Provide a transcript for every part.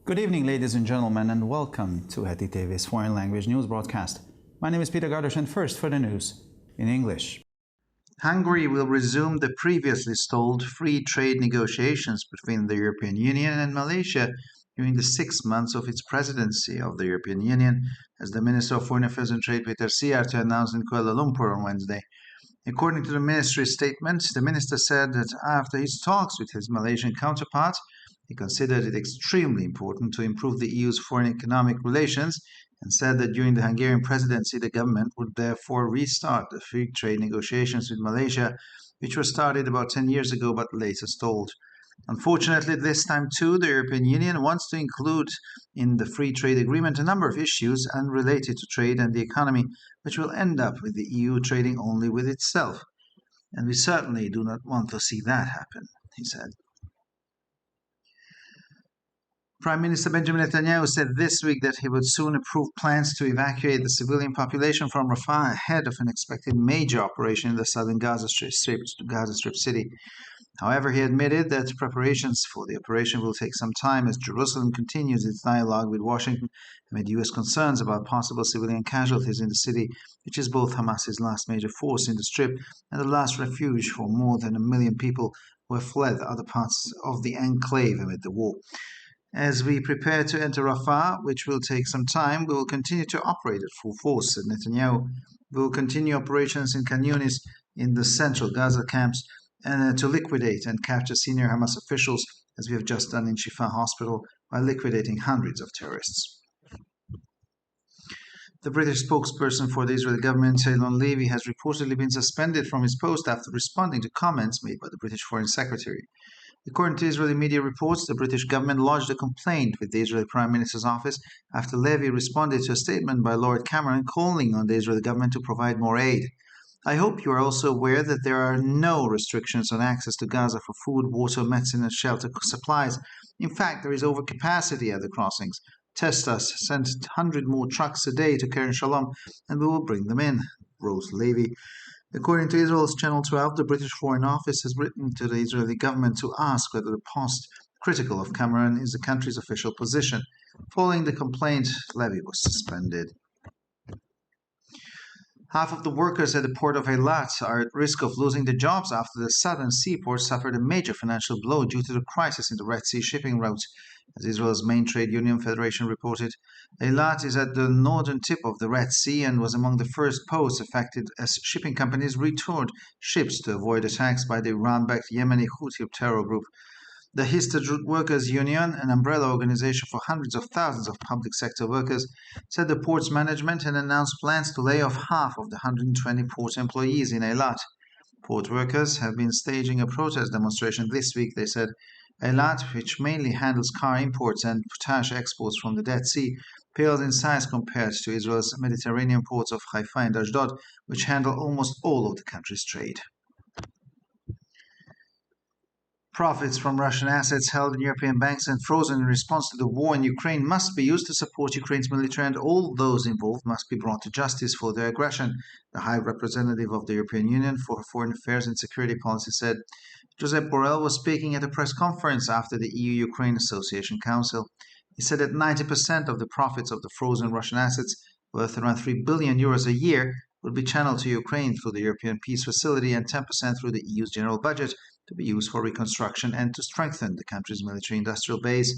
Good evening, ladies and gentlemen, and welcome to Heti TV's foreign language news broadcast. My name is Peter Gardosh, and first for the news in English. Hungary will resume the previously stalled free trade negotiations between the European Union and Malaysia during the 6 months of its presidency of the European Union, as the Minister of Foreign Affairs and Trade Peter Szijjártó announced in Kuala Lumpur on Wednesday. According to the ministry's statement, the minister said that after his talks with his Malaysian counterpart, he considered it extremely important to improve the EU's foreign economic relations and said that during the Hungarian presidency, the government would therefore restart the free trade negotiations with Malaysia, which were started about 10 years ago but later stalled. Unfortunately, this time too, the European Union wants to include in the free trade agreement a number of issues unrelated to trade and the economy, which will end up with the EU trading only with itself. And we certainly do not want to see that happen, he said. Prime Minister Benjamin Netanyahu said this week that he would soon approve plans to evacuate the civilian population from Rafah ahead of an expected major operation in the southern Gaza Strip city. However, he admitted that preparations for the operation will take some time as Jerusalem continues its dialogue with Washington amid U.S. concerns about possible civilian casualties in the city, which is both Hamas's last major force in the Strip and the last refuge for more than 1 million people who have fled other parts of the enclave amid the war. As we prepare to enter Rafah, which will take some time, we will continue to operate at full force, said Netanyahu. We will continue operations in Khan Yunis in the central Gaza camps and to liquidate and capture senior Hamas officials, as we have just done in Shifa Hospital, while liquidating hundreds of terrorists. The British spokesperson for the Israeli government, Eylon Levy, has reportedly been suspended from his post after responding to comments made by the British Foreign Secretary. According to Israeli media reports, the British government lodged a complaint with the Israeli Prime Minister's office after Levy responded to a statement by Lord Cameron calling on the Israeli government to provide more aid. I hope you are also aware that there are no restrictions on access to Gaza for food, water, medicine, and shelter supplies. In fact, there is overcapacity at the crossings. Test us, send 100 more trucks a day to Kerem Shalom, and we will bring them in, wrote Levy. According to Israel's Channel 12, the British Foreign Office has written to the Israeli government to ask whether the post critical of Cameron is the country's official position. Following the complaint, Levy was suspended. Half of the workers at the port of Eilat are at risk of losing their jobs after the southern seaport suffered a major financial blow due to the crisis in the Red Sea shipping route. As Israel's main trade union federation reported, Eilat is at the northern tip of the Red Sea and was among the first posts affected as shipping companies returned ships to avoid attacks by the Iran-backed Yemeni Houthi terror group. The Histadrut Workers Union, an umbrella organization for hundreds of thousands of public sector workers, said the port's management had announced plans to lay off half of the 120 port employees in Eilat. Port workers have been staging a protest demonstration this week, they said. Eilat, which mainly handles car imports and potash exports from the Dead Sea, pales in size compared to Israel's Mediterranean ports of Haifa and Ashdod, which handle almost all of the country's trade. Profits from Russian assets held in European banks and frozen in response to the war in Ukraine must be used to support Ukraine's military, and all those involved must be brought to justice for their aggression, the High Representative of the European Union for Foreign Affairs and Security Policy said. Josep Borrell was speaking at a press conference after the EU-Ukraine Association Council. He said that 90% of the profits of the frozen Russian assets, worth around 3 billion euros a year, would be channeled to Ukraine through the European Peace Facility and 10% through the EU's general budget, to be used for reconstruction and to strengthen the country's military-industrial base.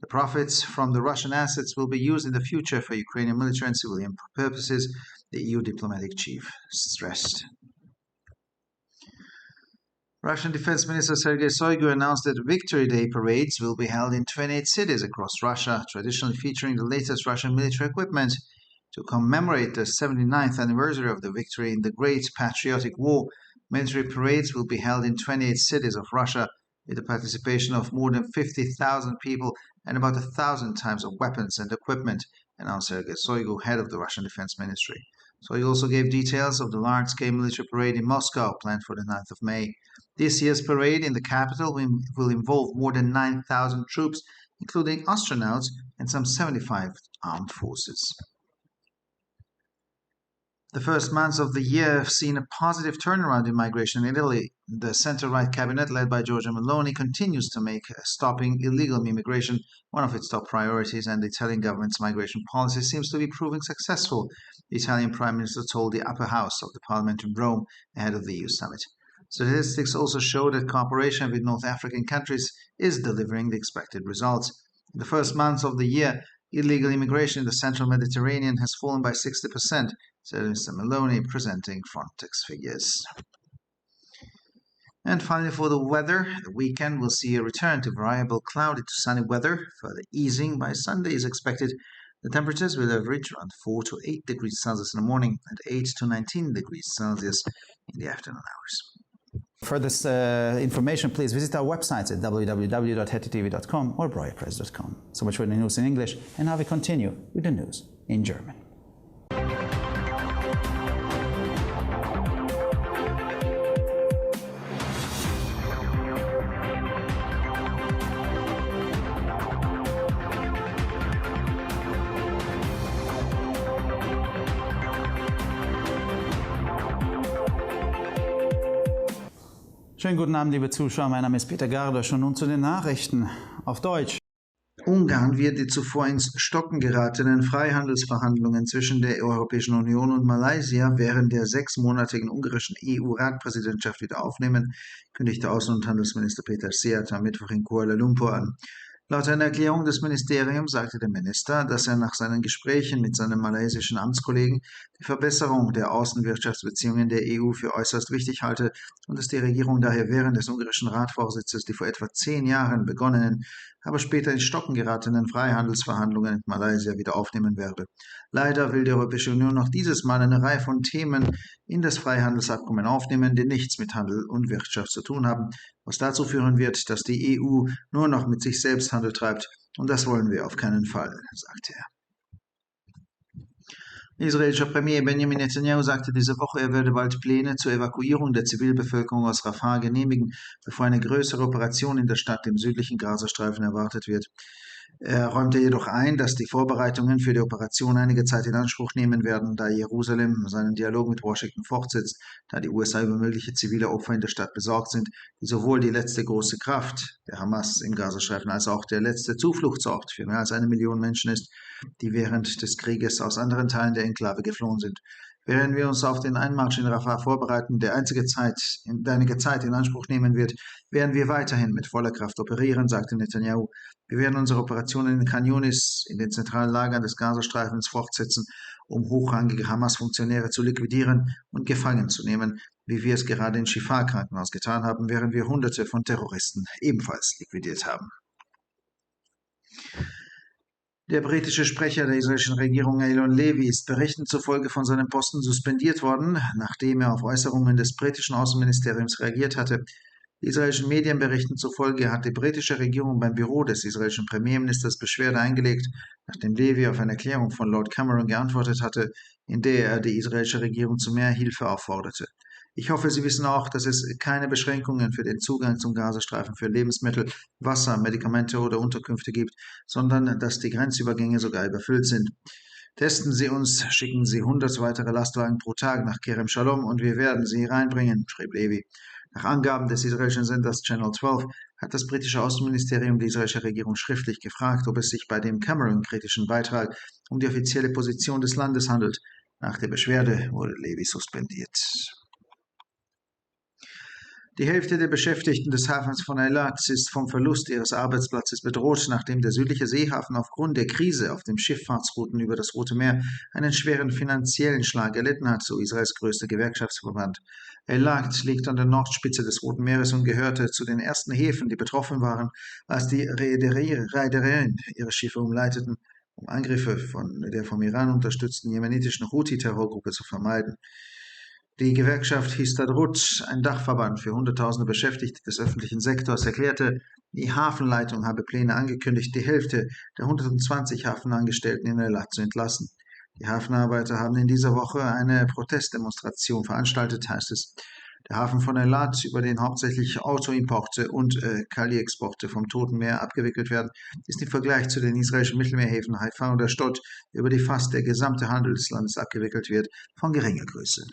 The profits from the Russian assets will be used in the future for Ukrainian military and civilian purposes, the EU diplomatic chief stressed. Russian Defense Minister Sergei Shoigu announced that Victory Day parades will be held in 28 cities across Russia, traditionally featuring the latest Russian military equipment. To commemorate the 79th anniversary of the victory in the Great Patriotic War, military parades will be held in 28 cities of Russia, with the participation of more than 50,000 people and about 1,000 types of weapons and equipment, announced Sergei Shoigu, head of the Russian Defense Ministry. Shoigu also gave details of the large-scale military parade in Moscow, planned for the 9th of May. This year's parade in the capital will involve more than 9,000 troops, including astronauts and some 75 armed forces. The first months of the year have seen a positive turnaround in migration in Italy. The centre-right cabinet, led by Giorgia Meloni, continues to make stopping illegal immigration one of its top priorities, and the Italian government's migration policy seems to be proving successful, the Italian Prime Minister told the upper house of the parliament in Rome ahead of the EU summit. Statistics also show that cooperation with North African countries is delivering the expected results. In the first months of the year, illegal immigration in the central Mediterranean has fallen by 60%, said Mr. Meloni, presenting Frontex figures. And finally, for the weather, the weekend will see a return to variable cloudy to sunny weather. Further easing by Sunday is expected. The temperatures will average around 4 to 8 degrees Celsius in the morning and 8 to 19 degrees Celsius in the afternoon hours. For this information, please visit our websites at www.hettytv.com or breuerpress.com. So much for the news in English, and now we continue with the news in German. Schönen guten Abend, liebe Zuschauer. Mein Name ist Peter Gardosch und nun zu den Nachrichten auf Deutsch. Ungarn wird die zuvor ins Stocken geratenen Freihandelsverhandlungen zwischen der Europäischen Union und Malaysia während der 6-monatigen ungarischen EU-Ratpräsidentschaft wieder aufnehmen, kündigte Außen- und Handelsminister Peter Szijjártó am Mittwoch in Kuala Lumpur an. Laut einer Erklärung des Ministeriums sagte der Minister, dass er nach seinen Gesprächen mit seinem malaysischen Amtskollegen die Verbesserung der Außenwirtschaftsbeziehungen der EU für äußerst wichtig halte und dass die Regierung daher während des ungarischen Ratvorsitzes die vor etwa 10 Jahren begonnenen, aber später ins Stocken geratenen Freihandelsverhandlungen mit Malaysia wieder aufnehmen werde. Leider will die Europäische Union noch dieses Mal eine Reihe von Themen in das Freihandelsabkommen aufnehmen, die nichts mit Handel und Wirtschaft zu tun haben, was dazu führen wird, dass die EU nur noch mit sich selbst Handel treibt, und das wollen wir auf keinen Fall, sagte er. Israelischer Premier Benjamin Netanyahu sagte diese Woche, er werde bald Pläne zur Evakuierung der Zivilbevölkerung aus Rafah genehmigen, bevor eine größere Operation in der Stadt im südlichen Gazastreifen erwartet wird. Er räumte jedoch ein, dass die Vorbereitungen für die Operation einige Zeit in Anspruch nehmen werden, da Jerusalem seinen Dialog mit Washington fortsetzt, da die USA über mögliche zivile Opfer in der Stadt besorgt sind, die sowohl die letzte große Kraft der Hamas im Gazastreifen als auch der letzte Zufluchtsort für mehr als 1 Million Menschen ist, die während des Krieges aus anderen Teilen der Enklave geflohen sind. Während wir uns auf den Einmarsch in Rafah vorbereiten, der einige Zeit in Anspruch nehmen wird, werden wir weiterhin mit voller Kraft operieren, sagte Netanyahu. Wir werden unsere Operationen in Khan Yunis, in den zentralen Lagern des Gazastreifens fortsetzen, um hochrangige Hamas-Funktionäre zu liquidieren und gefangen zu nehmen, wie wir es gerade im Shifa-Krankenhaus getan haben, während wir Hunderte von Terroristen ebenfalls liquidiert haben. Der britische Sprecher der israelischen Regierung, Eylon Levy, ist Berichten zufolge von seinem Posten suspendiert worden, nachdem er auf Äußerungen des britischen Außenministeriums reagiert hatte. Die israelischen Medienberichten zufolge hat die britische Regierung beim Büro des israelischen Premierministers Beschwerde eingelegt, nachdem Levy auf eine Erklärung von Lord Cameron geantwortet hatte, in der er die israelische Regierung zu mehr Hilfe aufforderte. Ich hoffe, Sie wissen auch, dass es keine Beschränkungen für den Zugang zum Gazastreifen für Lebensmittel, Wasser, Medikamente oder Unterkünfte gibt, sondern dass die Grenzübergänge sogar überfüllt sind. Testen Sie uns, schicken Sie 100 weitere Lastwagen pro Tag nach Kerem Shalom und wir werden sie reinbringen, schrieb Levy. Nach Angaben des israelischen Senders Channel 12 hat das britische Außenministerium die israelische Regierung schriftlich gefragt, ob es sich bei dem Cameron-kritischen Beitrag um die offizielle Position des Landes handelt. Nach der Beschwerde wurde Levy suspendiert. Die Hälfte der Beschäftigten des Hafens von Eilat ist vom Verlust ihres Arbeitsplatzes bedroht, nachdem der südliche Seehafen aufgrund der Krise auf den Schifffahrtsrouten über das Rote Meer einen schweren finanziellen Schlag erlitten hat, so Israels größter Gewerkschaftsverband. Eilat liegt an der Nordspitze des Roten Meeres und gehörte zu den ersten Häfen, die betroffen waren, als die Reedereien ihre Schiffe umleiteten, um Angriffe von der vom Iran unterstützten jemenitischen Houthi-Terrorgruppe zu vermeiden. Die Gewerkschaft Histadrut, ein Dachverband für Hunderttausende Beschäftigte des öffentlichen Sektors, erklärte, die Hafenleitung habe Pläne angekündigt, die Hälfte der 120 Hafenangestellten in Eilat zu entlassen. Die Hafenarbeiter haben in dieser Woche eine Protestdemonstration veranstaltet, heißt es. Der Hafen von Eilat, über den hauptsächlich Autoimporte und Kaliexporte vom Toten Meer abgewickelt werden, ist im Vergleich zu den israelischen Mittelmeerhäfen Haifa und Ashdod, über die fast der gesamte Handel des Landes abgewickelt wird, von geringer Größe.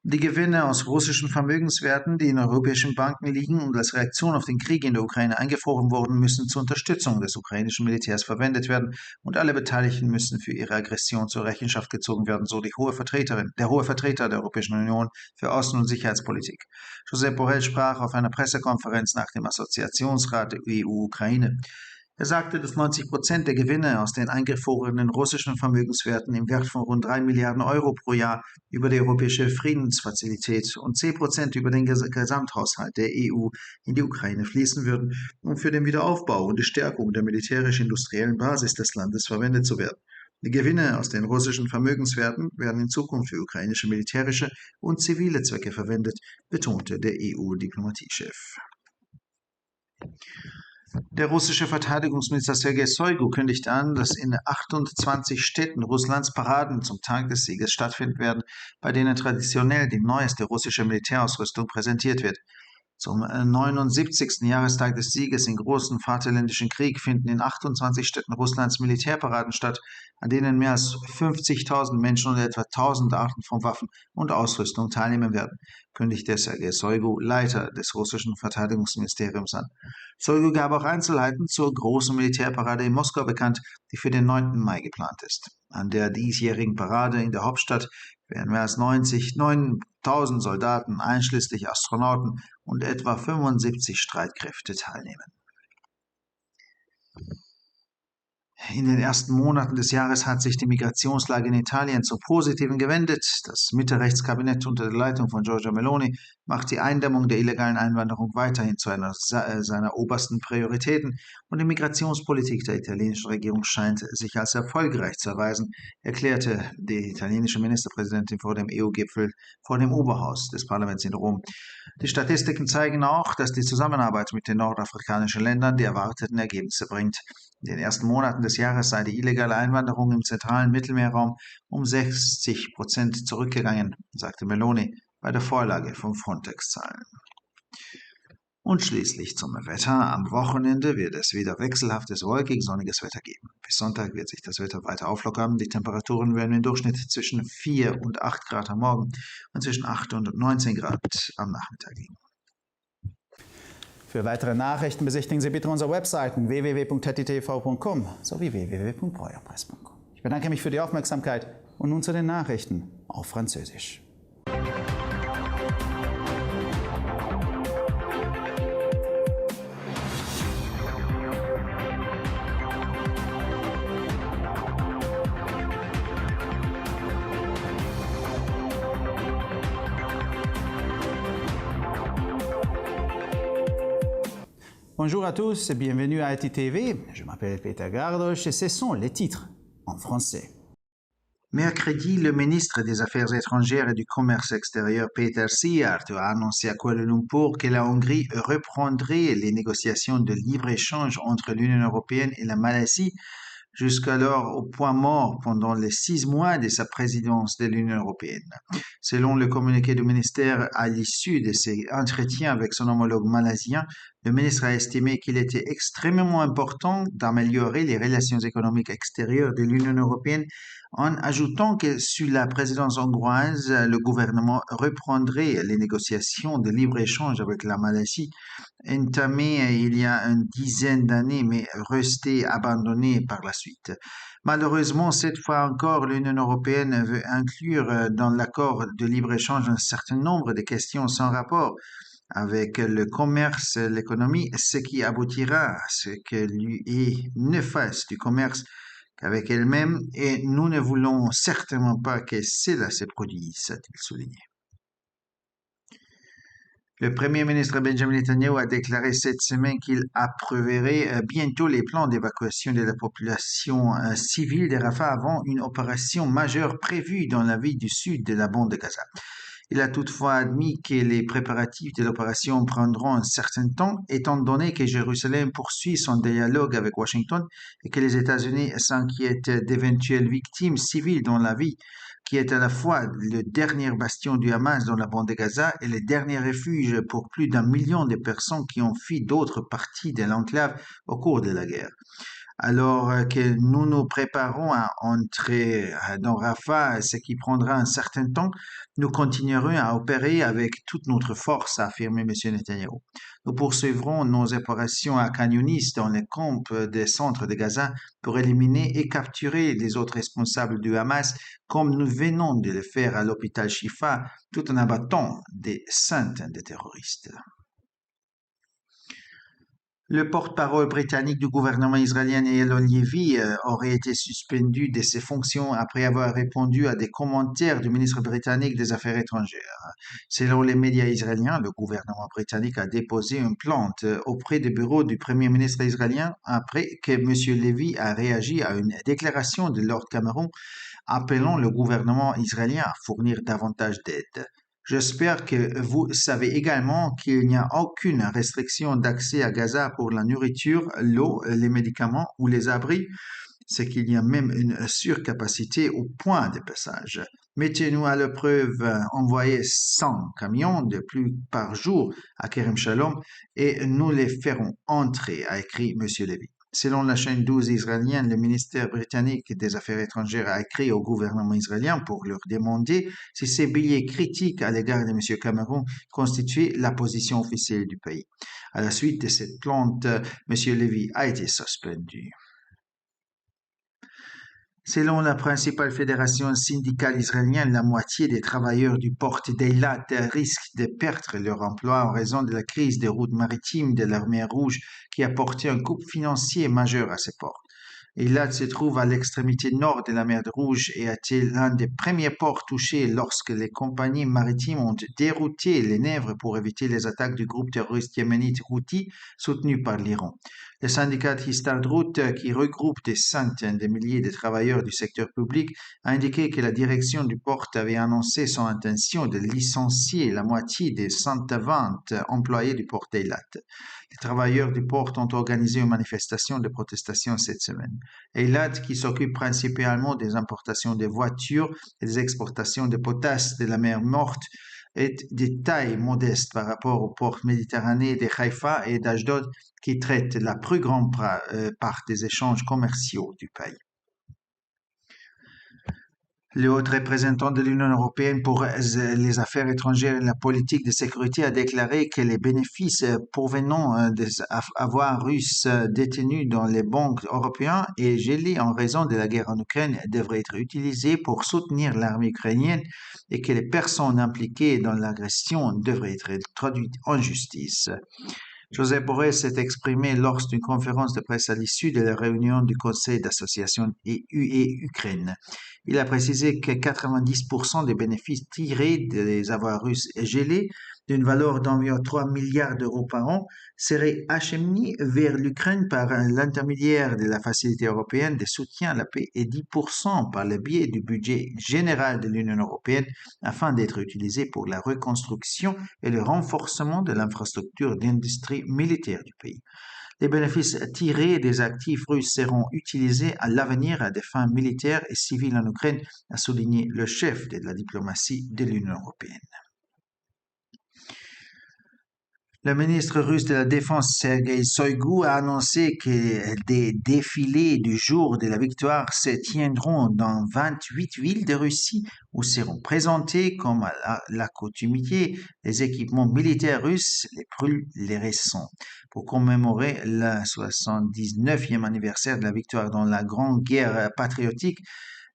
Die Gewinne aus russischen Vermögenswerten, die in europäischen Banken liegen und als Reaktion auf den Krieg in der Ukraine eingefroren wurden, müssen zur Unterstützung des ukrainischen Militärs verwendet werden und alle Beteiligten müssen für ihre Aggression zur Rechenschaft gezogen werden, so der hohe Vertreter der Europäischen Union für Außen- und Sicherheitspolitik. Josep Borrell sprach auf einer Pressekonferenz nach dem Assoziationsrat EU-Ukraine. Er sagte, dass 90% der Gewinne aus den eingefrorenen russischen Vermögenswerten im Wert von rund 3 Milliarden Euro pro Jahr über die Europäische Friedensfazilität und 10% über den Gesamthaushalt der EU in die Ukraine fließen würden, um für den Wiederaufbau und die Stärkung der militärisch-industriellen Basis des Landes verwendet zu werden. Die Gewinne aus den russischen Vermögenswerten werden in Zukunft für ukrainische militärische und zivile Zwecke verwendet, betonte der EU-Diplomatiechef. Der russische Verteidigungsminister Sergei Shoigu kündigt an, dass in 28 Städten Russlands Paraden zum Tag des Sieges stattfinden werden, bei denen traditionell die neueste russische Militärausrüstung präsentiert wird. Zum 79. Jahrestag des Sieges im Großen Vaterländischen Krieg finden in 28 Städten Russlands Militärparaden statt, an denen mehr als 50.000 Menschen und etwa 1.000 Arten von Waffen und Ausrüstung teilnehmen werden, kündigte Sergei Shoigu, Leiter des russischen Verteidigungsministeriums, an. Shoigu gab auch Einzelheiten zur großen Militärparade in Moskau bekannt, die für den 9. Mai geplant ist. An der diesjährigen Parade in der Hauptstadt werden mehr als 9.000 Soldaten, einschließlich Astronauten und etwa 75 Streitkräfte teilnehmen. In den ersten Monaten des Jahres hat sich die Migrationslage in Italien zum Positiven gewendet. Das Mitte-Rechts-Kabinett unter der Leitung von Giorgia Meloni macht die Eindämmung der illegalen Einwanderung weiterhin zu einer seiner obersten Prioritäten und die Migrationspolitik der italienischen Regierung scheint sich als erfolgreich zu erweisen, erklärte die italienische Ministerpräsidentin vor dem EU-Gipfel vor dem Oberhaus des Parlaments in Rom. Die Statistiken zeigen auch, dass die Zusammenarbeit mit den nordafrikanischen Ländern die erwarteten Ergebnisse bringt. In den ersten Monaten des Jahres sei die illegale Einwanderung im zentralen Mittelmeerraum um 60% zurückgegangen, sagte Meloni bei der Vorlage von Frontex-Zahlen. Und schließlich zum Wetter. Am Wochenende wird es wieder wechselhaftes, wolkig-sonniges Wetter geben. Bis Sonntag wird sich das Wetter weiter auflockern. Die Temperaturen werden im Durchschnitt zwischen 4 und 8 Grad am Morgen und zwischen 8 und 19 Grad am Nachmittag liegen. Für weitere Nachrichten besichtigen Sie bitte unsere Webseiten www.hettitv.com sowie www.breuerpresse.com. Ich bedanke mich für die Aufmerksamkeit und nun zu den Nachrichten auf Französisch. Bonjour à tous et bienvenue à HETI-TV. Je m'appelle Peter Gardosch et ce sont les titres en français. Mercredi, le ministre des Affaires étrangères et du Commerce extérieur Péter Szijjártó a annoncé à Kuala Lumpur que la Hongrie reprendrait les négociations de libre-échange entre l'Union européenne et la Malaisie, jusqu'alors au point mort pendant les 6 mois de sa présidence de l'Union européenne. Selon le communiqué du ministère, à l'issue de ses entretiens avec son homologue malaisien, le ministre a estimé qu'il était extrêmement important d'améliorer les relations économiques extérieures de l'Union européenne en ajoutant que sous la présidence hongroise, le gouvernement reprendrait les négociations de libre-échange avec la Malaisie, entamées il y a une dizaine d'années mais restées abandonnées par la suite. Malheureusement, cette fois encore, l'Union européenne veut inclure dans l'accord de libre-échange un certain nombre de questions sans rapport avec le commerce, l'économie, ce qui aboutira à ce que l'UE ne fasse du commerce qu'avec elle-même, et nous ne voulons certainement pas que cela se produise, a-t-il souligné. Le Premier ministre Benjamin Netanyahu a déclaré cette semaine qu'il approuverait bientôt les plans d'évacuation de la population civile de Rafah avant une opération majeure prévue dans la ville du sud de la bande de Gaza. Il a toutefois admis que les préparatifs de l'opération prendront un certain temps, étant donné que Jérusalem poursuit son dialogue avec Washington et que les États-Unis s'inquiètent d'éventuelles victimes civiles dans la ville qui est à la fois le dernier bastion du Hamas dans la bande de Gaza et le dernier refuge pour plus d'1 million de personnes qui ont fui d'autres parties de l'enclave au cours de la guerre. Alors que nous nous préparons à entrer dans Rafah, ce qui prendra un certain temps, nous continuerons à opérer avec toute notre force, a affirmé M. Netanyahu. Nous poursuivrons nos opérations à Khan Younis dans les camps des centres de Gaza pour éliminer et capturer les autres responsables du Hamas, comme nous venons de le faire à l'hôpital Shifa, tout en abattant des centaines de terroristes. Le porte-parole britannique du gouvernement israélien, Yael Levy, aurait été suspendu de ses fonctions après avoir répondu à des commentaires du ministre britannique des Affaires étrangères. Selon les médias israéliens, le gouvernement britannique a déposé une plainte auprès du bureau du premier ministre israélien après que M. Levy a réagi à une déclaration de Lord Cameron appelant le gouvernement israélien à fournir davantage d'aide. J'espère que vous savez également qu'il n'y a aucune restriction d'accès à Gaza pour la nourriture, l'eau, les médicaments ou les abris. C'est qu'il y a même une surcapacité au point de passage. Mettez-nous à l'épreuve, envoyez 100 camions de plus par jour à Kerem Shalom et nous les ferons entrer, a écrit M. Levy. Selon la chaîne 12 israélienne, le ministère britannique des Affaires étrangères a écrit au gouvernement israélien pour leur demander si ces billets critiques à l'égard de M. Cameron constituaient la position officielle du pays. À la suite de cette plainte, M. Levy a été suspendu. Selon la principale fédération syndicale israélienne, la moitié des travailleurs du port d'Eilat risquent de perdre leur emploi en raison de la crise des routes maritimes de la mer Rouge qui a porté un coup financier majeur à ces ports. Eilat se trouve à l'extrémité nord de la mer Rouge et a été l'un des premiers ports touchés lorsque les compagnies maritimes ont dérouté les navires pour éviter les attaques du groupe terroriste yéménite Houthi soutenu par l'Iran. Le syndicat Histadrut, qui regroupe des centaines de milliers de travailleurs du secteur public, a indiqué que la direction du port avait annoncé son intention de licencier la moitié des 120 employés du port d'Eilat. Les travailleurs du port ont organisé une manifestation de protestation cette semaine. Eilat, qui s'occupe principalement des importations de voitures et des exportations de potasse de la mer Morte, est de taille modeste par rapport aux ports méditerranéens de Haïfa et d'Ashdod qui traitent la plus grande part des échanges commerciaux du pays. Le haut représentant de l'Union européenne pour les affaires étrangères et la politique de sécurité a déclaré que les bénéfices provenant des avoirs russes détenus dans les banques européennes et gelés en raison de la guerre en Ukraine devraient être utilisés pour soutenir l'armée ukrainienne et que les personnes impliquées dans l'agression devraient être traduites en justice. Josep Borrell s'est exprimé lors d'une conférence de presse à l'issue de la réunion du Conseil d'association EU et Ukraine. Il a précisé que 90% des bénéfices tirés des avoirs russes gelés, d'une valeur d'environ 3 milliards d'euros par an, seraient acheminés vers l'Ukraine par l'intermédiaire de la Facilité européenne de soutien à la paix et 10% par le biais du budget général de l'Union européenne afin d'être utilisés pour la reconstruction et le renforcement de l'infrastructure d'industrie militaire du pays. Les bénéfices tirés des actifs russes seront utilisés à l'avenir à des fins militaires et civiles en Ukraine, a souligné le chef de la diplomatie de l'Union européenne. Le ministre russe de la Défense, Sergei Shoigu, a annoncé que des défilés du jour de la victoire se tiendront dans 28 villes de Russie où seront présentés, comme à l'accoutumée, les équipements militaires russes les récents. Pour commémorer le 79e anniversaire de la victoire dans la Grande Guerre patriotique,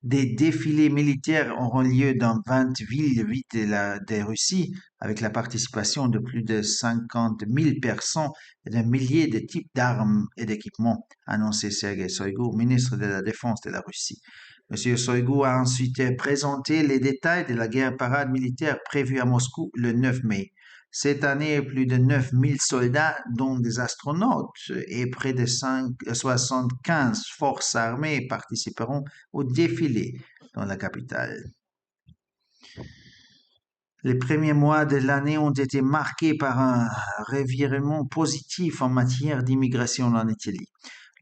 des défilés militaires auront lieu dans 20 villes de Russie, avec la participation de plus de 50 000 personnes et d'un millier de types d'armes et d'équipements, a annoncé Sergei Shoigu, ministre de la Défense de la Russie. M. Shoigu a ensuite présenté les détails de la guerre parade militaire prévue à Moscou le 9 mai. Cette année, plus de 9000 soldats, dont des astronautes et près de 75 forces armées participeront au défilé dans la capitale. Les premiers mois de l'année ont été marqués par un revirement positif en matière d'immigration en Italie.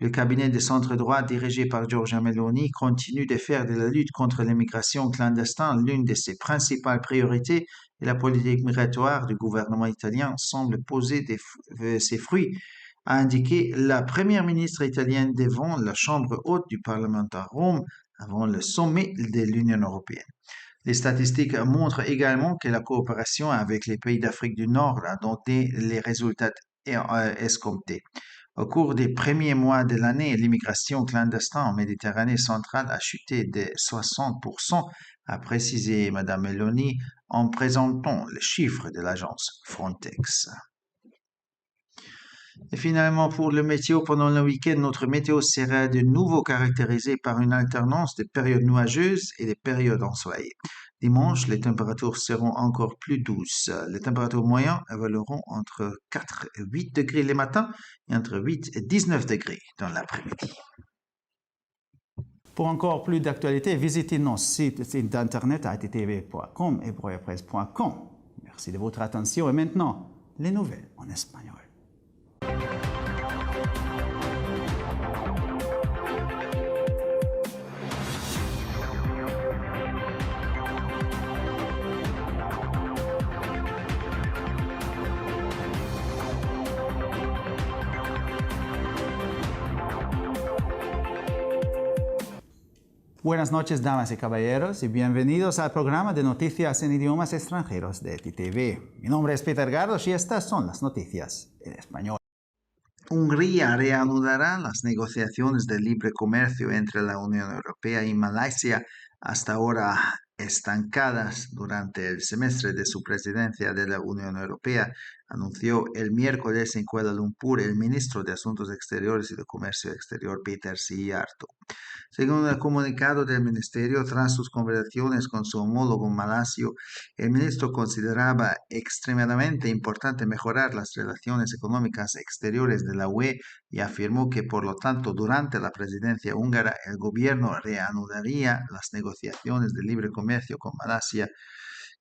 Le cabinet de centre-droit dirigé par Giorgia Meloni continue de faire de la lutte contre l'immigration clandestine l'une de ses principales priorités et la politique migratoire du gouvernement italien semble poser ses fruits, a indiqué la première ministre italienne devant la chambre haute du Parlement à Rome avant le sommet de l'Union européenne. Les statistiques montrent également que la coopération avec les pays d'Afrique du Nord a donné les résultats escomptés. Au cours des premiers mois de l'année, l'immigration clandestine en Méditerranée centrale a chuté de 60%, a précisé Mme Meloni en présentant les chiffres de l'agence Frontex. Et finalement, pour le météo, pendant le week-end, notre météo sera de nouveau caractérisée par une alternance de périodes nuageuses et de périodes ensoleillées. Dimanche, les températures seront encore plus douces. Les températures moyennes évolueront entre 4 et 8 degrés le matin et entre 8 et 19 degrés dans l'après-midi. Pour encore plus d'actualités, visitez nos sites internet attv.com et broyapresse.com. Merci de votre attention et maintenant, les nouvelles en espagnol. Buenas noches, damas y caballeros, y bienvenidos al programa de noticias en idiomas extranjeros de ETV. Mi nombre es Peter Gardos y estas son las noticias en español. Hungría reanudará las negociaciones de libre comercio entre la Unión Europea y Malasia, hasta ahora estancadas durante el semestre de su presidencia de la Unión Europea, anunció el miércoles en Kuala Lumpur el ministro de Asuntos Exteriores y de Comercio Exterior, Peter Sijarto. Según el comunicado del ministerio, tras sus conversaciones con su homólogo malasio, el ministro consideraba extremadamente importante mejorar las relaciones económicas exteriores de la UE y afirmó que, por lo tanto, durante la presidencia húngara, el gobierno reanudaría las negociaciones de libre comercio con Malasia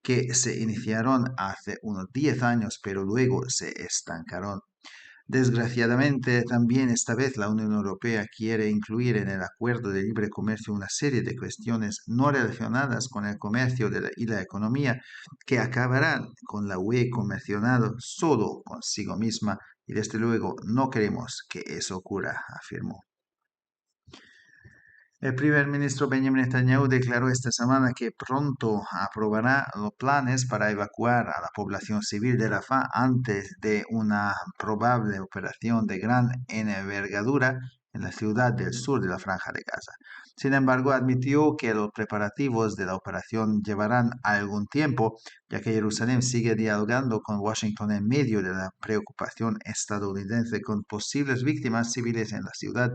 que se iniciaron hace unos 10 años, pero luego se estancaron. Desgraciadamente, también esta vez la Unión Europea quiere incluir en el acuerdo de libre comercio una serie de cuestiones no relacionadas con el comercio y la economía que acabarán con la UE comercionando solo consigo misma y desde luego no queremos que eso ocurra, afirmó. El primer ministro Benjamin Netanyahu declaró esta semana que pronto aprobará los planes para evacuar a la población civil de Rafah antes de una probable operación de gran envergadura en la ciudad del sur de la Franja de Gaza. Sin embargo, admitió que los preparativos de la operación llevarán algún tiempo, ya que Jerusalén sigue dialogando con Washington en medio de la preocupación estadounidense con posibles víctimas civiles en la ciudad,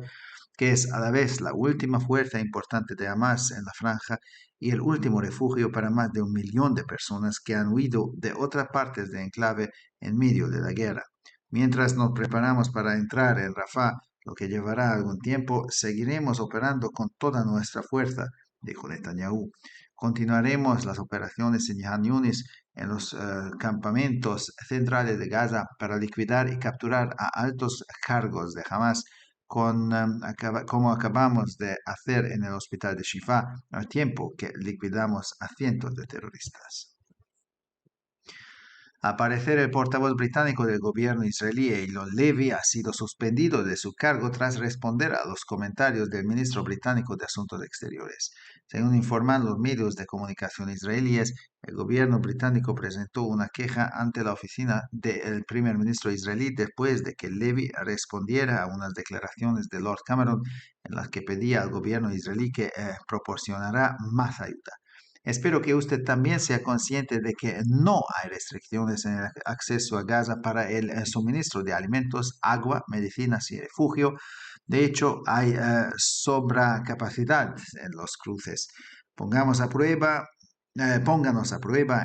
que es a la vez la última fuerza importante de Hamas en la franja y el último refugio para más de 1 millón de personas que han huido de otras partes del enclave en medio de la guerra. Mientras nos preparamos para entrar en Rafah, lo que llevará algún tiempo, seguiremos operando con toda nuestra fuerza, dijo Netanyahu. Continuaremos las operaciones en Han Yunis, en los campamentos centrales de Gaza, para liquidar y capturar a altos cargos de Hamas, como acabamos de hacer en el hospital de Shifa, al tiempo que liquidamos a cientos de terroristas. Al parecer, el portavoz británico del gobierno israelí, Eylon Levy, ha sido suspendido de su cargo tras responder a los comentarios del ministro británico de Asuntos Exteriores. Según informan los medios de comunicación israelíes, el gobierno británico presentó una queja ante la oficina del primer ministro israelí después de que Levy respondiera a unas declaraciones de Lord Cameron en las que pedía al gobierno israelí que proporcionará más ayuda. Espero que usted también sea consciente de que no hay restricciones en el acceso a Gaza para el suministro de alimentos, agua, medicinas y refugio. De hecho, hay sobrecapacidad en los cruces. Pónganos a prueba,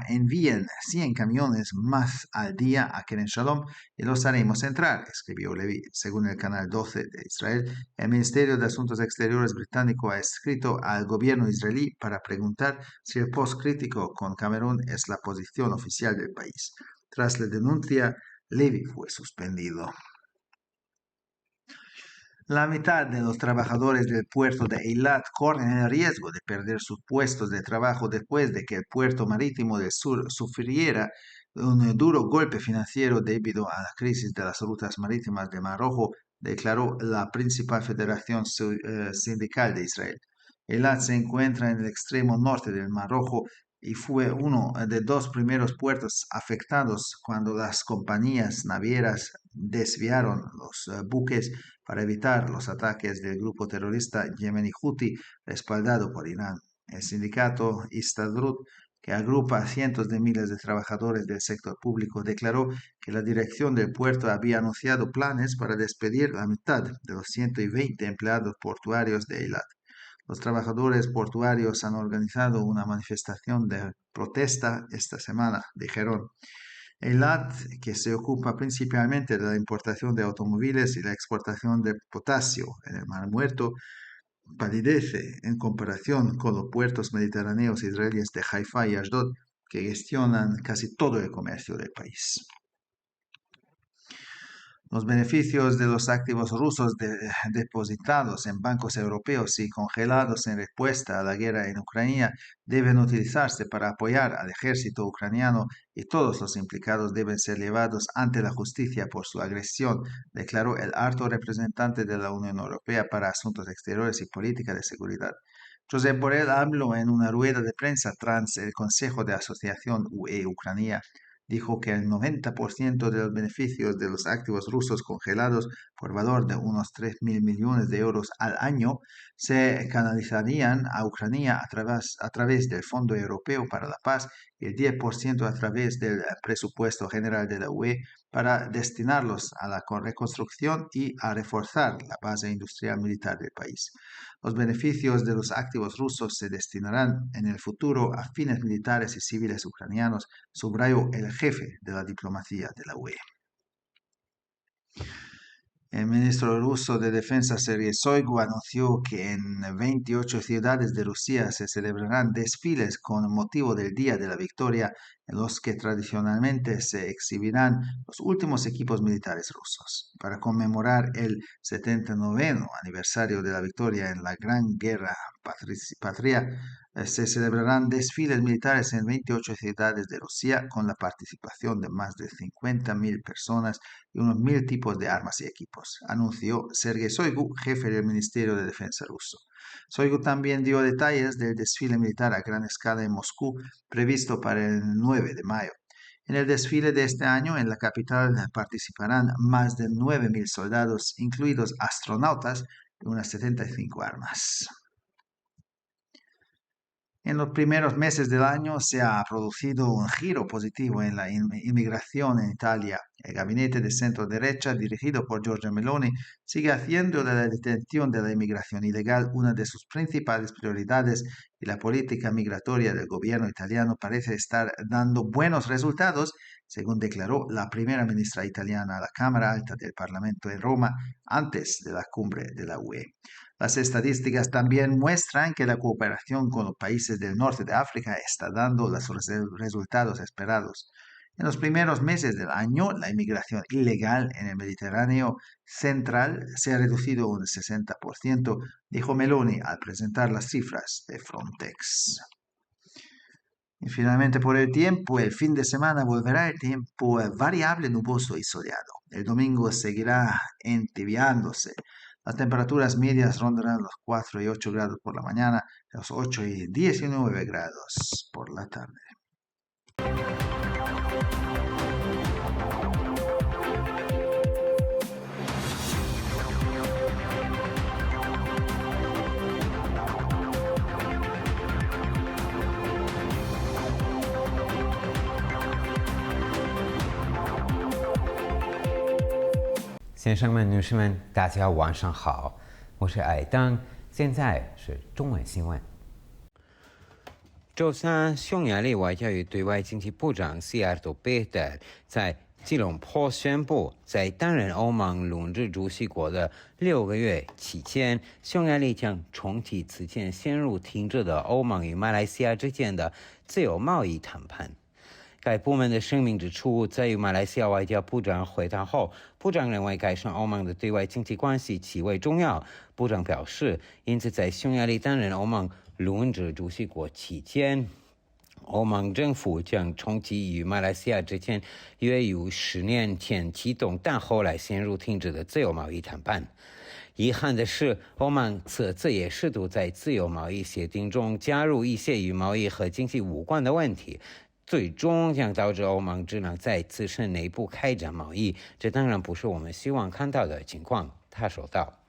envíen 100 camiones más al día a Kerem Shalom y los haremos entrar, escribió Levy. Según el canal 12 de Israel, el Ministerio de Asuntos Exteriores británico ha escrito al gobierno israelí para preguntar si el post crítico con Camerún es la posición oficial del país. Tras la denuncia, Levy fue suspendido. La mitad de los trabajadores del puerto de Eilat corren el riesgo de perder sus puestos de trabajo después de que el puerto marítimo del sur sufriera un duro golpe financiero debido a la crisis de las rutas marítimas de Mar Rojo, declaró la principal federación sindical de Israel. Eilat se encuentra en el extremo norte del Mar Rojo y fue uno de los primeros puertos afectados cuando las compañías navieras desviaron los buques para evitar los ataques del grupo terrorista yemení Houthi respaldado por Irán. El sindicato Histadrut, que agrupa a cientos de miles de trabajadores del sector público, declaró que la dirección del puerto había anunciado planes para despedir la mitad de los 120 empleados portuarios de Eilat. Los trabajadores portuarios han organizado una manifestación de protesta esta semana, dijeron. Eilat, que se ocupa principalmente de la importación de automóviles y la exportación de potasio en el Mar Muerto, palidece en comparación con los puertos mediterráneos israelíes de Haifa y Ashdod, que gestionan casi todo el comercio del país. Los beneficios de los activos rusos depositados en bancos europeos y congelados en respuesta a la guerra en Ucrania deben utilizarse para apoyar al ejército ucraniano y todos los implicados deben ser llevados ante la justicia por su agresión, declaró el alto representante de la Unión Europea para Asuntos Exteriores y Política de Seguridad. Josep Borrell habló en una rueda de prensa tras el Consejo de Asociación UE-Ucrania. Dijo que el 90% de los beneficios de los activos rusos congelados por valor de unos 3.000 millones de euros al año se canalizarían a Ucrania a través del Fondo Europeo para la Paz y el 10% a través del presupuesto general de la UE para destinarlos a la reconstrucción y a reforzar la base industrial militar del país. Los beneficios de los activos rusos se destinarán en el futuro a fines militares y civiles ucranianos, subrayó el jefe de la diplomacia de la UE. El ministro ruso de Defensa Sergei Shoigu anunció que en 28 ciudades de Rusia se celebrarán desfiles con motivo del Día de la Victoria, en los que tradicionalmente se exhibirán los últimos equipos militares rusos. Para conmemorar el 79º aniversario de la victoria en la Gran Guerra Patria, se celebrarán desfiles militares en 28 ciudades de Rusia con la participación de más de 50.000 personas y unos 1.000 tipos de armas y equipos, anunció Sergei Shoigu, jefe del Ministerio de Defensa ruso. Shoigu también dio detalles del desfile militar a gran escala en Moscú, previsto para el 9 de mayo. En el desfile de este año en la capital participarán más de 9.000 soldados, incluidos astronautas, y unas 75 armas. En los primeros meses del año se ha producido un giro positivo en la inmigración en Italia. El gabinete de centro-derecha, dirigido por Giorgia Meloni, sigue haciendo de la detención de la inmigración ilegal una de sus principales prioridades y la política migratoria del gobierno italiano parece estar dando buenos resultados, según declaró la primera ministra italiana a la Cámara Alta del Parlamento en Roma antes de la cumbre de la UE. Las estadísticas también muestran que la cooperación con los países del norte de África está dando los resultados esperados. En los primeros meses del año, la inmigración ilegal en el Mediterráneo central se ha reducido un 60%, dijo Meloni al presentar las cifras de Frontex. Y finalmente por el tiempo, el fin de semana volverá el tiempo variable, nuboso y soleado. El domingo seguirá entibiándose. Las temperaturas medias rondarán los 4 y 8 grados por la mañana, los 8 y 19 grados por la tarde.先生们、女士们，大家晚上好，我是艾登，现在是中文新闻。周三，匈牙利外交与对外经济部长西亚尔多贝特在吉隆坡宣布，在担任欧盟轮值主席国的6个月期间，匈牙利将重启此前陷入停滞的欧盟与马来西亚之间的自由贸易谈判。该部门的声明指出，在与马来西亚外交部长会谈后，部长认为改善欧盟的对外经济关系极为重要。部长表示，因此在匈牙利担任欧盟轮值主席国期间，欧盟政府将重启与马来西亚之前约有10年前启动，但后来陷入停止的自由贸易谈判。遗憾的是，欧盟此次也试图在自由贸易协定中加入一些与贸易和经济无关的问题，最终将导致欧盟只能在自身内部开展贸易，这当然不是我们希望看到的情况，他说道。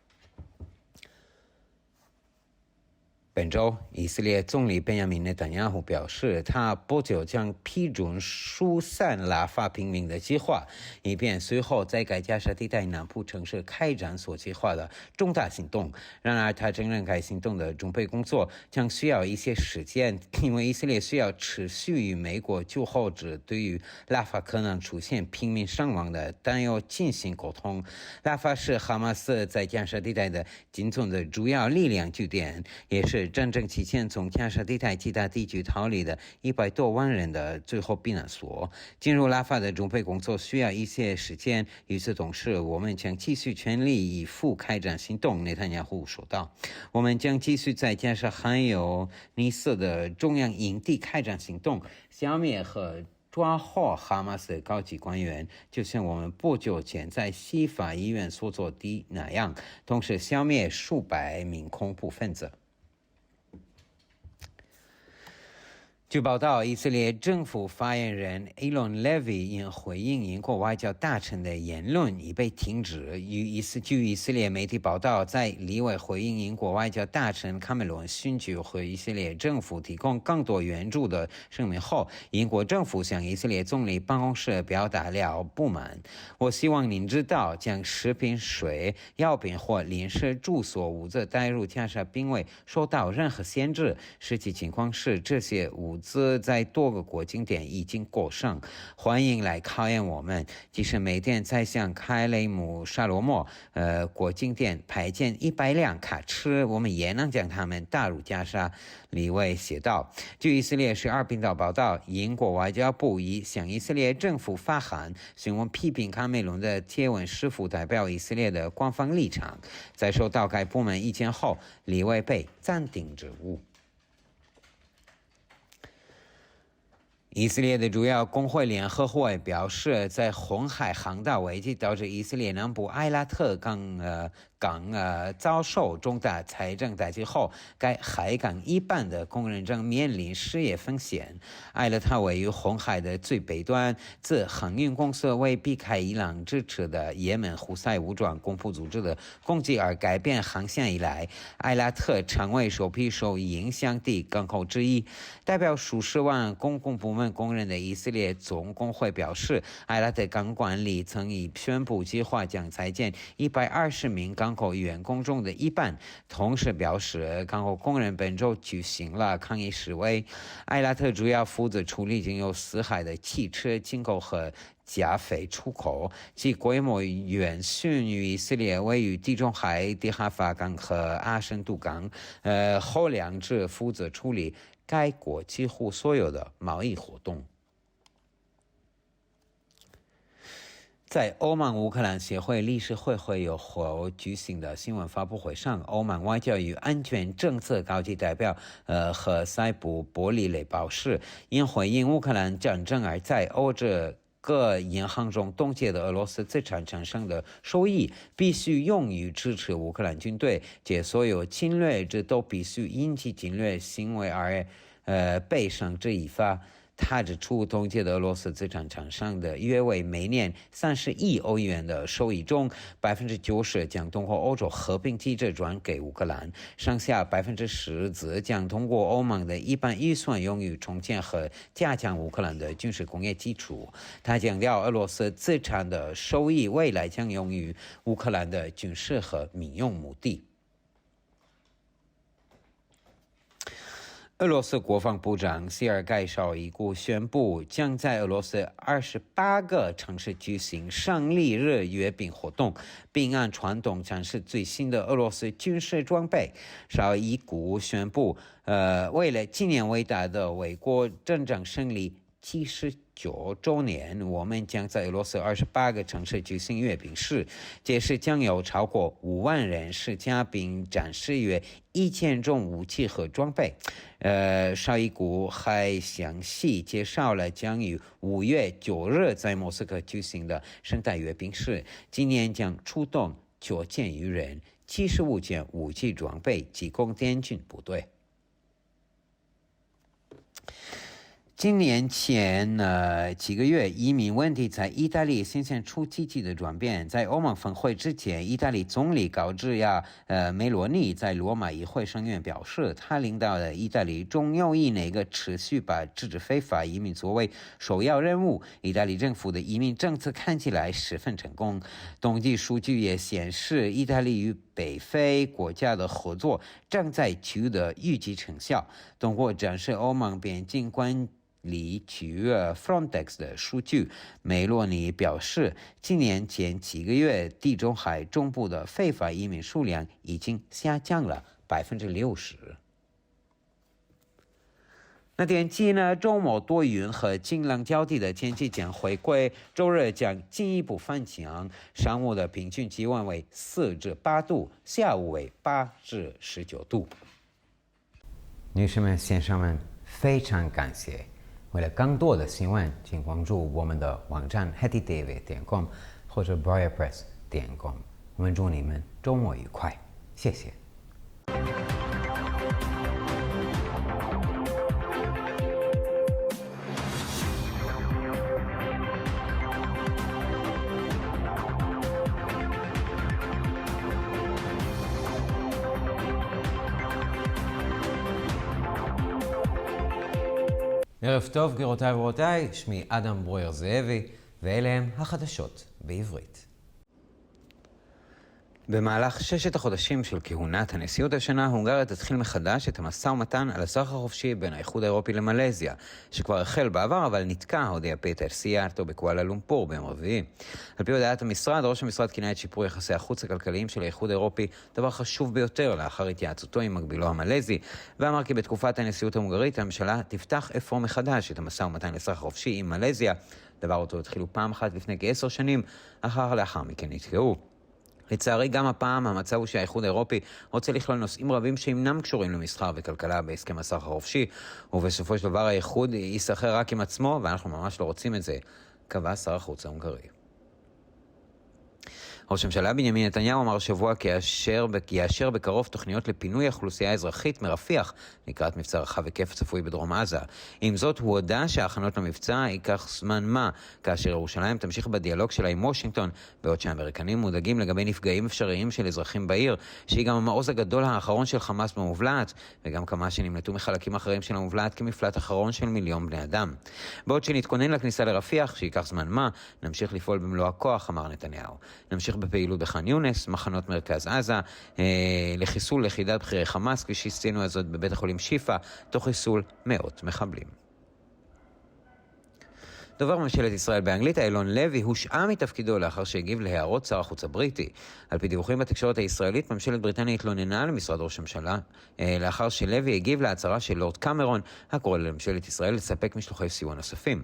本周，以色列总理本雅明内塔尼亚胡表示，他不久将批准疏散拉法平民的计划，以便随后在该加沙地带南部城市开展所计划的重大行动。然而，他承认该行动的准备工作将需要一些时间，因为以色列需要持续与美国就后者对于拉法可能出现平民伤亡的担忧进行沟通。拉法是哈马斯在加沙地带的仅存的主要力量据点，也是战争期间从加沙地带其他地区逃离的100多万人的最后避难所。进入拉法的准备工作需要一些时间，与此同时，我们将继续全力以赴开展行动，内塔尼亚胡说道。我们将继续在加沙还有尼斯的中央营地开展行动，消灭和抓获哈马斯的高级官员，就像我们不久前在西法医院所做的那样，同时消灭数百名恐怖分子。据报道，以色列政府发言人 Eylon Levy 因回应英国外交大臣的言论已被停职。据以色列媒体报道，在立委回应英国外交大臣卡梅伦寻求和以色列政府提供更多援助的声明后，英国政府向以色列总理办公室表达了不满。我希望您知道，将食品、水、药品或临时住所物资带入加沙并未受到任何限制。实际情况是，这些物资在多个国境点已经过剩，欢迎来考验我们。即使美甸在向凯雷姆沙罗莫国境点派遣100辆卡车，我们也能将他们打入加沙。李卫写道。据以色列12频道报道，英国外交部已向以色列政府发函，询问批评卡梅伦的贴文是否代表以色列的官方立场。在收到该部门意见后，李卫被暂停职务。以色列的主要工会联合会表示，在红海航道危机导致以色列南部埃拉特港遭受重大财政打击后，该海港一半的工人正面临失业风险。埃拉特位于红海的最北端，自航运公司为避开伊朗支持的也门胡塞武装恐怖组织的攻击而改变航线以来，埃拉特成为首批受影响的港口之一。代表数十万公共部门工人的以色列总工会表示，埃拉特港管理层已宣布计划将裁减120名港口员工中的一半，同时表示港口工人本周举行了抗议示威。埃拉特主要负责处理经由死海的汽车进口和加菲出口，其规模远逊于以色列位于地中海的哈法港和阿什杜港，后两者负责处理该国几乎所有的贸易活动。在欧盟乌克兰协会理事会会议后举行的新闻发布会上，欧盟外交与安全政策高级代表何塞布波利雷表示，因回应乌克兰战争而在欧洲各银行中冻结的俄罗斯资产产生的收益必须用于支持乌克兰军队，且所有侵略者都必须因其侵略行为而背上这一罚。他指出，冻结的俄罗斯资产产生的约为每年30亿欧元的收益中，90%将通过欧洲和平机制转给乌克兰，剩下10%则将通过欧盟的一般预算用于重建和加强乌克兰的军事工业基础。他强调，俄罗斯资产的收益未来将用于乌克兰的军事和民用目的。俄罗斯国防部长谢尔盖绍伊古宣布，将在俄罗斯28个城市举行胜利日阅兵活动，并按传统展示最新的俄罗斯军事装备。绍伊古宣布，为了纪念伟大的卫国战争胜利9周年，我们将在俄罗斯28个城市举行阅兵式，届时将有超过5万人是嘉宾，展示约1000种武器和装备。绍伊古还详细介绍了将于5月9日在莫斯科举行的圣诞阅兵式，今年将出动9千余人、75件武器装备，提供电军部队。今年前几个月，移民问题在意大利显现出积极的转变。在欧盟峰会之前，意大利总理高志亚梅罗尼在罗马议会声援表示，他领导的意大利中右翼内阁持续把制止非法移民作为首要任务。意大利政府的移民政策看起来十分成功。统计数据也显示，意大利与北非国家的合作正在取得预期成效。通过展示欧盟边境管理局 Frontex 的数据，梅洛尼表示，今年前几个月地中海中部的非法移民数量已经下降了60%。那天气呢？周末多云和晴朗交替的天气将回归，周日将进一步翻强，上午的平均气温为4至8度，下午为8至19度。女士们、先生们，非常感谢。为了更多的新闻，请关注我们的网站 hettydavid.com 或者 briarpress.com。我们祝你们周末愉快，谢谢。ערב טוב גבירותיי ורבותיי, שמי אדם ברויר זאבי, ואלה הם החדשות בעברית. במהלך 6 החודשים של כהונת הנשיאות השנה, הונגריה תתחיל מחדש את המשא ומתן על הסחר החופשי בין האיחוד האירופי למלזיה, שכבר החל בעבר אבל נתקע, הודיע פיטר סיארטו בקואלה לומפור ביום רביעי. על פי הודעת המשרד, ראש המשרד כינה את שיפור יחסי החוץ הכלכליים של האיחוד האירופי דבר חשוב ביותר לאחר התייעצותו עם מקבילו המלזי, ואמר כי בתקופת הנשיאות ההונגרית הממשלה תפתח אפוא מחדש את המשא ומתן לסחר חופשי עם מלזיה, דבר אותו התחילו פעם אחת לפני כ10 שנים, לאחר מכן נתקעו. לצערי גם הפעם המצב הוא שהאיחוד האירופי רוצה לכלול נושאים רבים שאינם קשורים למסחר וכלכלה בהסכם הסחר החופשי, ובסופו של דבר האיחוד יסחר רק עם עצמו, ואנחנו ממש לא רוצים את זה, קבע שר החוץ ההונגרי. ראש הממשלה בנימין נתניהו אמר שבוע כי יאשר בקרוב תוכניות לפינוי האוכלוסייה האזרחית מרפיח לקראת מבצע רחב היקף צפוי בדרום עזה. עם זאת הוא הודע שההכנות למבצע ייקח זמן מה, כאשר ירושלים תמשיך בדיאלוג שלה עם וושינגטון, בעוד שהאמריקנים מודאגים לגבי נפגעים אפשריים של אזרחים בעיר, שהיא גם המעוז הגדול האחרון של חמאס במובלעת, וגם כמה שנמלטו מחלקים אחרים של המובלעת כמפלט אחרון של 1,000,000 בני אדם. בעוד שנתכונן לכניסה לרפיח, שייקח זמן מה, נמשיך לפעול במלוא הכוח, אמר נתניהו. נמשיך בפעילות בח'אן יונס, מחנות מרכז עזה, לחיסול יחידת בכירי חמאס, כפי שהציינו זאת בבית החולים שיפה, תוך חיסול מאות מחבלים. דובר ממשלת ישראל באנגלית, אילון לוי, הושעה מתפקידו לאחר שהגיב להערות שר החוץ הבריטי. על פי דיווחים בתקשורת הישראלית, ממשלת בריטניה התלוננה למשרד ראש הממשלה, לאחר שלוי הגיב להצהרה של לורד קמרון, הקורא לממשלת ישראל לספק משלוחי סיוע נוספים.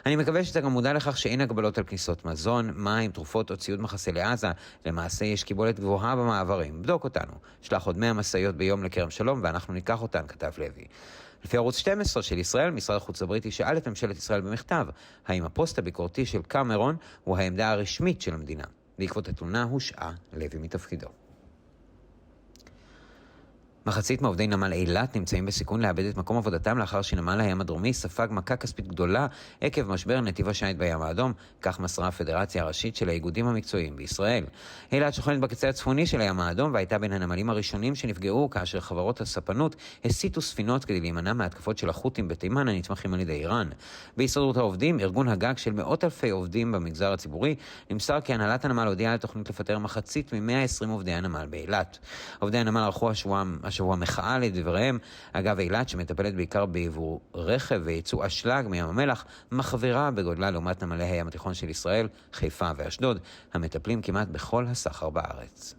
אני מקווה שאתה גם מודע לכך שאין הגבלות על כניסות מזון, מים, תרופות או ציוד מחסה לעזה. למעשה יש קיבולת גבוהה במעברים. בדוק אותנו. שלח עוד 100 משאיות ביום לכרם שלום ואנחנו ניקח אותן, כתב לוי. לפי ערוץ 12 של ישראל, משרד החוץ הבריטי שאל את ממשלת ישראל במכתב, האם הפוסט הביקורתי של קמרון הוא העמדה הרשמית של המדינה. בעקבות התלונה הושעה לוי מתפקידו. מחצית מעובדי נמל אילת נמצאים בסיכון לאבד את מקום עבודתם לאחר שנמל הים הדרומי ספג מכה כספית גדולה עקב משבר נתיב השיט בים האדום, כך מסרה הפדרציה הראשית של האיגודים המקצועיים בישראל. אילת שוכנת בקצה הצפוני של הים האדום והייתה בין הנמלים הראשונים שנפגעו כאשר חברות הספנות הסיטו ספינות כדי להימנע מהתקפות של החות'ים בתימן הנתמכים על ידי איראן. בהסתדרות העובדים, ארגון הגג של מאות אלפי עובדים במגזר הציבורי, נמסר כי הנהלת הנמל הודיעה על תוכנית לפטר מחצית מ-120 עובדי הנמל באילת. עובדי הנמל ערכו השבוע מחאה לדבריהם. אגב, אילת שמטפלת בעיקר ביבוא רכב וייצוא אשלג מים המלח, מחבירה בגודלה לעומת נמלי הים התיכון של ישראל, חיפה ואשדוד, המטפלים כמעט בכל הסחר בארץ.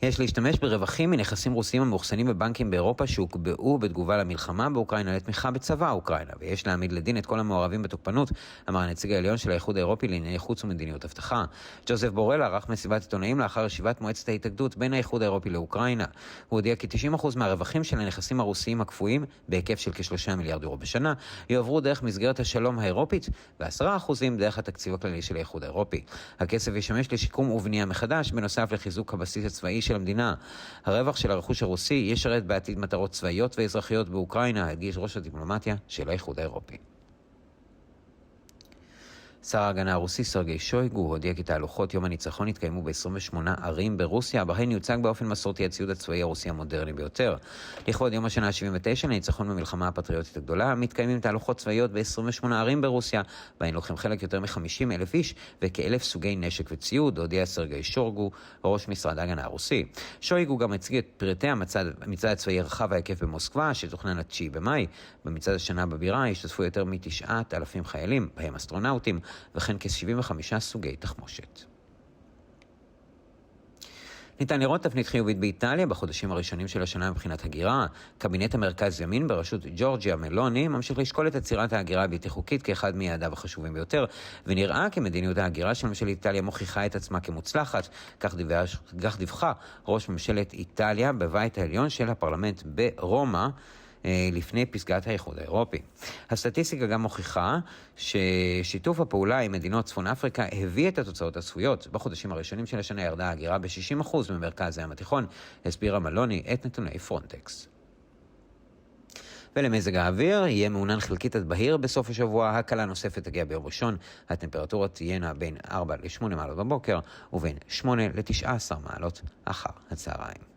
יש להשתמש ברווחים מנכסים רוסיים המאוחסנים בבנקים באירופה שהוקבעו בתגובה למלחמה באוקראינה לתמיכה בצבא אוקראינה, ויש להעמיד לדין את כל המעורבים בתוקפנות, אמר הנציג העליון של האיחוד האירופי לענייני חוץ ומדיניות הבטחה. ג'וזף בורל ערך מסיבת עיתונאים לאחר ישיבת מועצת ההתאגדות בין האיחוד האירופי לאוקראינה. הוא הודיע כי 90% מהרווחים של הנכסים הרוסיים הקפואים, בהיקף של כ3 מיליארד יורו בשנה, יועברו דרך מסגרת השלום האירופית, ו10% דרך התקציב הכללי של האיחוד האירופי. הכסף ישמש לשיקום ובנייה מחדש, בנוסף לחיזוק הבסיס הצבאי של המדינה. הרווח של הרכוש הרוסי ישרת בעתיד מטרות צבאיות ואזרחיות באוקראינה, הדגיש ראש הדיפלומטיה של האיחוד האירופי. שר ההגנה הרוסי סרגי שויגו הודיע כי תהלוכות יום הניצחון התקיימו ב-28 ערים ברוסיה, בהן יוצג באופן מסורתי הציוד הצבאי הרוסי המודרני ביותר. לכבוד יום השנה ה-79 לניצחון במלחמה הפטריוטית הגדולה, מתקיימים תהלוכות צבאיות ב-28 ערים ברוסיה, בהן לוקחים חלק יותר מ-50,000 איש וכ1,000 סוגי נשק וציוד, הודיע סרגי שויגו, ראש משרד ההגנה הרוסי. שויגו גם הציג את פרטי המצעד הצבאי רחב ההיקף במוסקבה, שתוכנן ל-9 במאי. במצעד השנה בבירה השתתפו יותר מ9,000 חיילים, בהם אסטרונאוטים, וכן כ-75 סוגי תחמושת. ניתן לראות תפנית חיובית באיטליה בחודשים הראשונים של השנה מבחינת הגירה. קבינט המרכז ימין בראשות ג'ורג'יה מלוני ממשיך לשקול את עצירת ההגירה הבלתי חוקית כאחד מיעדיו החשובים ביותר, ונראה כי מדיניות ההגירה של ממשלת איטליה מוכיחה את עצמה כמוצלחת. כך דיווחה ראש ממשלת איטליה בבית העליון של הפרלמנט ברומא, לפני פסגת האיחוד האירופי. הסטטיסטיקה גם מוכיחה ששיתוף הפעולה עם מדינות צפון אפריקה הביא את התוצאות הצפויות. בחודשים הראשונים של השנה ירדה ההגירה ב-60% ממרכז הים התיכון, הסבירה מלוני את נתוני פרונטקס. ולמזג האוויר, יהיה מעונן חלקית עד בהיר בסוף השבוע, הקלה נוספת תגיע ביום ראשון, הטמפרטורה תהיינה בין 4 ל-8 מעלות בבוקר ובין 8 ל-19 מעלות אחר הצהריים.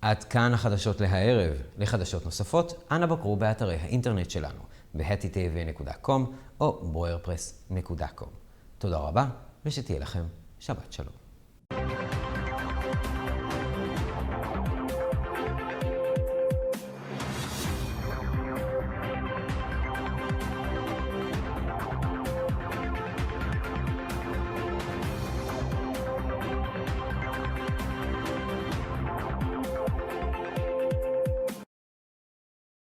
עד כאן החדשות להערב. לחדשות נוספות, אנא בקרו באתרי האינטרנט שלנו, ב-hetitv.com או boyerpress.com. תודה רבה, ושתהיה לכם שבת שלום.